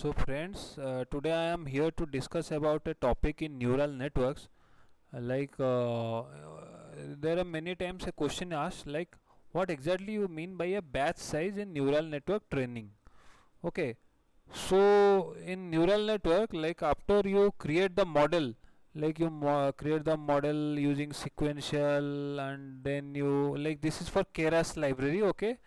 So friends, today I am here to discuss about a topic in neural networks. There are many times a question asked like what exactly you mean by a batch size in neural network training. Okay, so in neural network, like after you create the model, like you create the model using sequential, and then you like this is for Keras library. Okay,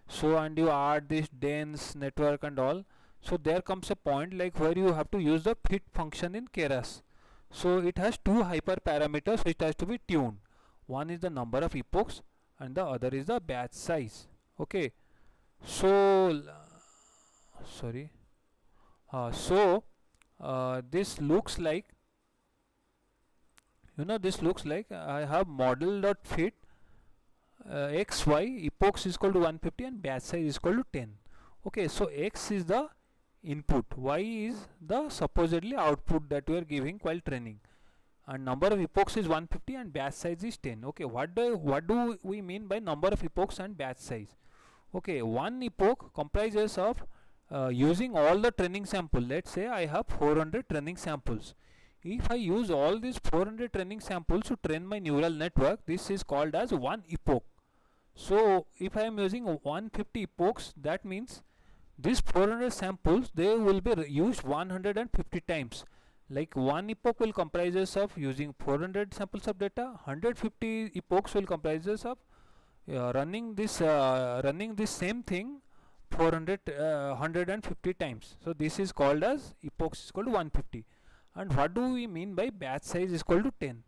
so and you add this dense network and all, so there comes a point like where you have to use the fit function in Keras. So it has two hyperparameters which has to be tuned. One is the number of epochs and the other is the batch size. Okay, so sorry so this looks like, this looks like I have model dot fit xy epochs is equal to 150 and batch size is equal to 10. Okay, so x is the input, y is the supposedly output that we are giving while training, and number of epochs is 150 and batch size is 10. Okay, what do we mean by number of epochs and batch size? Okay, one epoch comprises of using all the training sample. Let's say I have 400 training samples. If I use all these 400 training samples to train my neural network, this is called as one epoch. So if I am using 150 epochs, that means these 400 samples, they will be used 150 times. Like one epoch will comprises of using 400 samples of data, 150 epochs will comprises of running this same thing 150 times. So this is called as epochs is equal to 150. And what do we mean by batch size is equal to 10?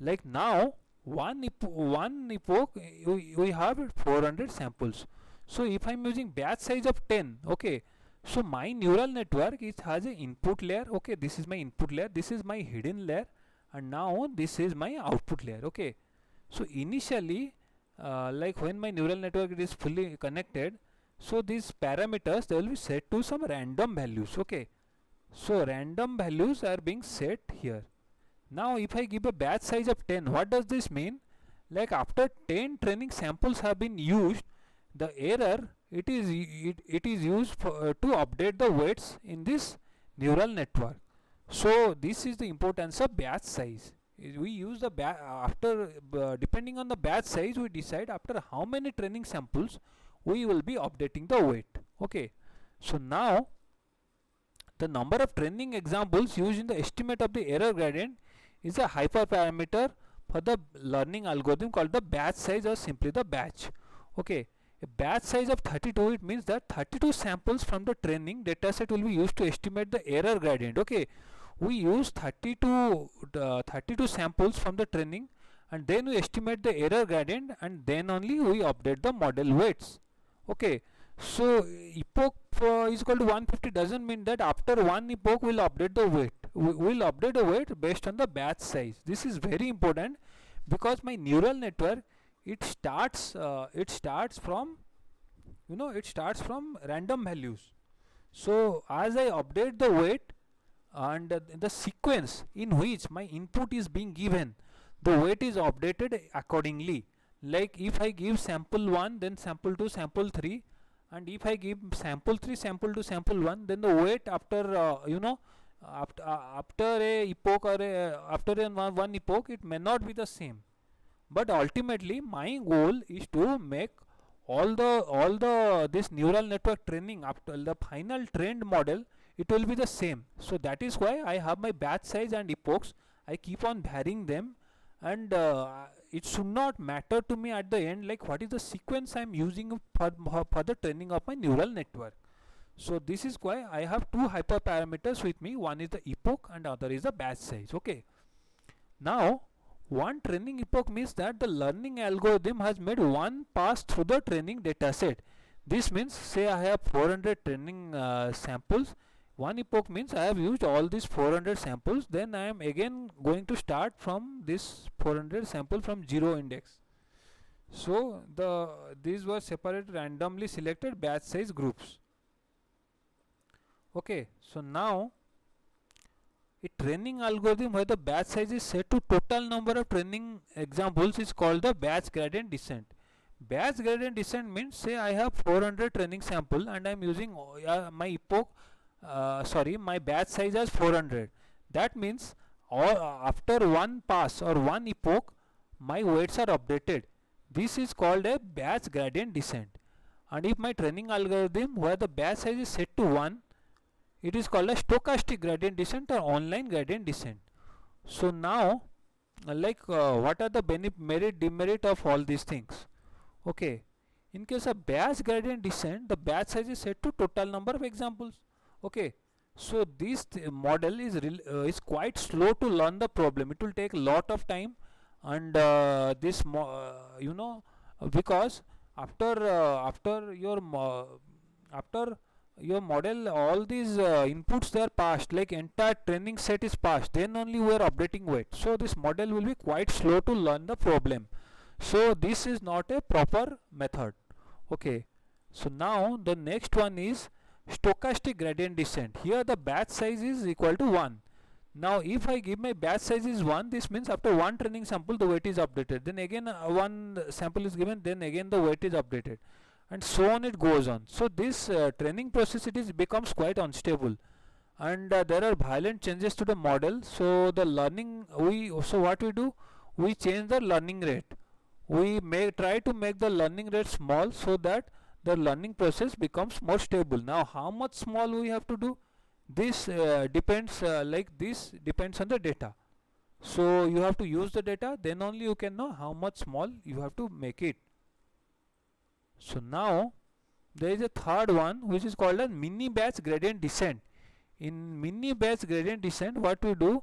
Like now one epoch we have 400 samples. So if I'm using batch size of 10, okay, so my neural network it has an input layer. Okay, this is my input layer, this is my hidden layer, and now this is my output layer. Okay, so initially like when my neural network is fully connected, so these parameters they will be set to some random values. Okay, so random values are being set here. Now if I give a batch size of 10, what does this mean? Like after 10 training samples have been used, the error it is used for, to update the weights in this neural network. So this is the importance of batch size. We use the after depending on the batch size, we decide after how many training samples we will be updating the weight. Okay, so now the number of training examples used in the estimate of the error gradient is a hyperparameter for the learning algorithm called the batch size, or simply the batch. Okay, a batch size of 32, it means that 32 samples from the training dataset will be used to estimate the error gradient. Okay, we use 32 samples from the training, and then we estimate the error gradient, and then only we update the model weights. Okay, so epoch is equal to 150 doesn't mean that after one epoch we'll update the weight. We will update the weight based on the batch size. This is very important because my neural network it starts from random values. So as I update the weight and the sequence in which my input is being given, the weight is updated accordingly. Like if I give sample 1, then sample 2, sample 3, and if I give sample 3, sample 2, sample 1, then the weight after after a epoch, or after one epoch, it may not be the same. But ultimately my goal is to make all the this neural network training after the final trained model, it will be the same. So that is why I have my batch size and epochs. I keep on varying them, and it should not matter to me at the end like what is the sequence I am using for the training of my neural network. So this is why I have two hyperparameters with me. One is the epoch and other is the batch size. Okay, now one training epoch means that the learning algorithm has made one pass through the training dataset. This means, say I have 400 training samples. One epoch means I have used all these 400 samples. Then I am again going to start from this 400 sample from zero index. So these were separate randomly selected batch size groups. Okay, so now a training algorithm where the batch size is set to total number of training examples is called the batch gradient descent. Batch gradient descent means, say I have 400 training sample and I am using my epoch sorry, my batch size as 400. That means after one pass or one epoch, my weights are updated. This is called a batch gradient descent. And if my training algorithm where the batch size is set to 1, it is called a stochastic gradient descent or online gradient descent. So now, what are the merit demerit of all these things? Okay, in case of batch gradient descent, the batch size is set to total number of examples. Okay, so this model is quite slow to learn the problem. It will take a lot of time, and because after your model, all these inputs they are passed, like entire training set is passed, then only we are updating weight. So this model will be quite slow to learn the problem. So this is not a proper method. Okay, so now the next one is stochastic gradient descent. Here the batch size is equal to 1. Now if I give my batch size is 1, this means after one training sample the weight is updated, then again one sample is given, then again the weight is updated, and so on it goes on. So this training process becomes quite unstable, and there are violent changes to the model. So the learning, what we do, we change the learning rate. We may try to make the learning rate small so that the learning process becomes more stable. Now how much small we have to do, this depends depends on the data. So you have to use the data, then only you can know how much small you have to make it. So now there is a third one which is called as mini batch gradient descent. In mini batch gradient descent, what we do,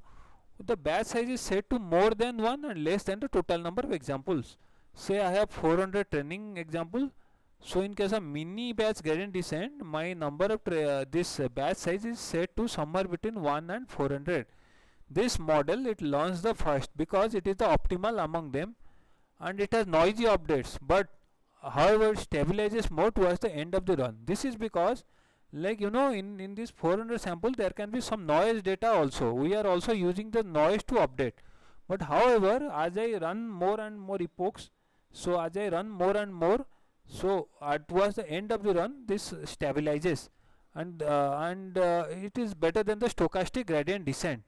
the batch size is set to more than 1 and less than the total number of examples. Say I have 400 training example. So in case of mini batch gradient descent, my number of this batch size is set to somewhere between 1 and 400. This model, it learns the first because it is the optimal among them, and it has noisy updates, but however it stabilizes more towards the end of the run. This is because, in this 400 sample there can be some noise data also. We are also using the noise to update, but however as I run more and more epochs, so as I run more and more, so towards the end of the run this stabilizes, and it is better than the stochastic gradient descent.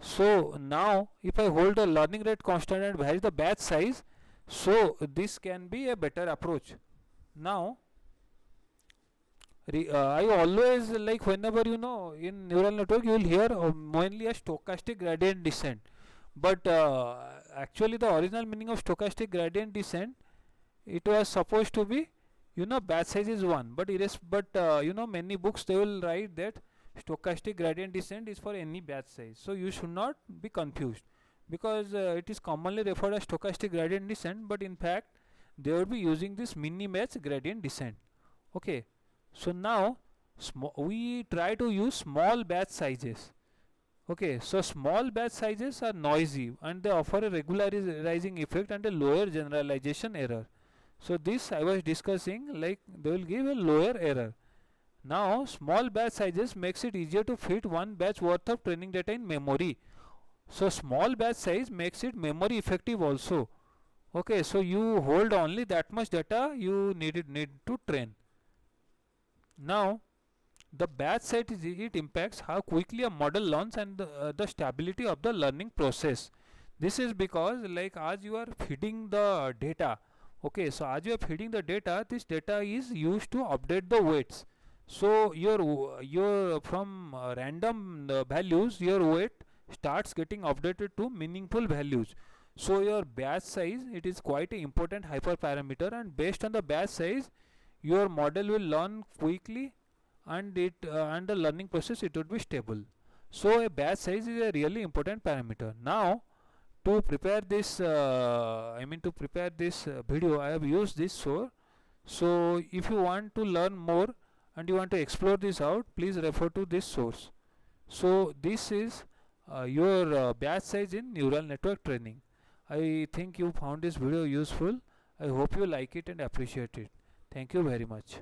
So now if I hold the learning rate constant and vary the batch size, so this can be a better approach. Now I always, whenever in neural network you will hear mainly a stochastic gradient descent, but actually the original meaning of stochastic gradient descent, it was supposed to be batch size is 1, but many books they will write that stochastic gradient descent is for any batch size. So you should not be confused, because it is commonly referred as stochastic gradient descent, but in fact they will be using this mini batch gradient descent. Okay, so now we try to use small batch sizes. Okay, so small batch sizes are noisy and they offer a regularizing effect and a lower generalization error. So this I was discussing, like they will give a lower error. Now small batch sizes makes it easier to fit one batch worth of training data in memory. So small batch size makes it memory effective also. Okay, so you hold only that much data you need to train. Now the batch size it impacts how quickly a model learns and the stability of the learning process. This is because, as you are feeding the data, okay, so as you are feeding the data, this data is used to update the weights. So your from random values, your weight starts getting updated to meaningful values. So your batch size, it is quite an important hyperparameter, and based on the batch size your model will learn quickly, and the learning process it would be stable. So a batch size is a really important parameter. Now to prepare this video, I have used this source. So if you want to learn more and you want to explore this out, please refer to this source. So this is your batch size in neural network training. I think you found this video useful. I hope you like it and appreciate it. Thank you very much.